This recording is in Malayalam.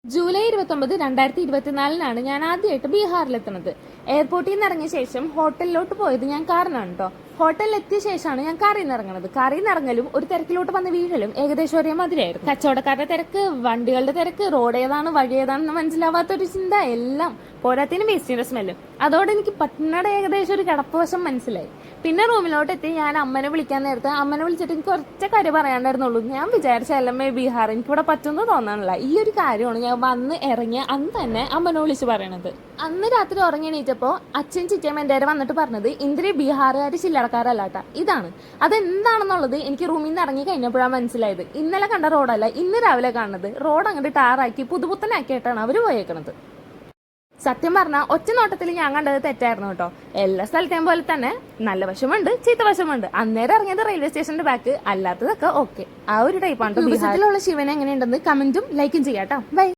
ജൂലൈ 29, 2024 ഞാൻ ആദ്യമായിട്ട് ബീഹാറിലെത്തുന്നത്. എയർപോർട്ടിൽ നിന്ന് ഇറങ്ങിയ ശേഷം ഹോട്ടലിലോട്ട് പോയത് ഞാൻ കാറിനാണ് കേട്ടോ. ഹോട്ടലിൽ എത്തിയ ശേഷമാണ് ഞാൻ കാറിൽ നിന്ന് ഇറങ്ങുന്നത്. കാറിൽ നിന്ന് ഇറങ്ങലും ഒരു തിരക്കിലോട്ട് വന്ന് വീഴലും ഏകദേശം ഒരേ മതിയായിരുന്നു. കച്ചവടക്കാരുടെ തിരക്ക്, വണ്ടികളുടെ തിരക്ക്, റോഡ് ഏതാണ് വഴി ഏതാണെന്ന് മനസ്സിലാവാത്തൊരു ചിന്ത, എല്ലാം പോരാത്തിന് വേസ്റ്റിന്റെ സ്മെല്ലും. അതോടെ എനിക്ക് പട്ടണയുടെ ഏകദേശം ഒരു കിടപ്പുവശം മനസ്സിലായി. പിന്നെ റൂമിലോട്ട് എത്തി ഞാൻ അമ്മനെ വിളിക്കാൻ നേരത്തെ അമ്മനെ വിളിച്ചിട്ട് എനിക്ക് ഒറ്റ കാര്യം പറയാണ്ടായിരുന്നുള്ളൂ. ഞാൻ വിചാരിച്ച എല്ലമ്മേ ബീഹാർ എനിക്കിവിടെ പറ്റുമെന്ന് തോന്നാനില്ല. ഈ ഒരു കാര്യമാണ് ഞാൻ വന്ന് ഇറങ്ങിയ അന്ന് തന്നെ അമ്മനെ വിളിച്ച് പറയണത്. അന്ന് രാത്രി ഉറങ്ങി എണീറ്റപ്പോ അച്ഛൻ ചിറ്റയും എൻ്റെ വരെ വന്നിട്ട് പറഞ്ഞത് ഇന്ദിര ബീഹാറുകാർ ചില്ലറക്കാരല്ലാട്ടാ ഇതാണ്. അതെന്താണെന്നുള്ളത് എനിക്ക് റൂമിൽ നിന്ന് ഇറങ്ങി കഴിഞ്ഞപ്പോഴാണ് മനസ്സിലായത്. ഇന്നലെ കണ്ട റോഡല്ല ഇന്ന് രാവിലെ കാണുന്നത്. റോഡ് അങ്ങോട്ട് ടാറാക്കി പുതുപുത്തനാക്കിയിട്ടാണ് അവർ പോയേക്കണത്. സത്യം പറഞ്ഞാൽ ഒറ്റ നോട്ടത്തിൽ ഞാൻ കണ്ടത് തെറ്റായിരുന്നു കേട്ടോ. എല്ലാ സ്ഥലത്തെയും പോലെ തന്നെ നല്ല വശമുണ്ട്, ചീത്ത വശമുണ്ട്. അന്നേരം ഇറങ്ങിയത് റെയിൽവേ സ്റ്റേഷന്റെ ബാക്ക്, അല്ലാത്തതൊക്കെ ഓക്കെ. ആ ഒരു ടൈപ്പാണ്. ബീഹാറിലുള്ള ശിവൻ എങ്ങനെയുണ്ടെന്ന് കമന്റും ലൈക്കും ചെയ്യാട്ടോ. ബൈ.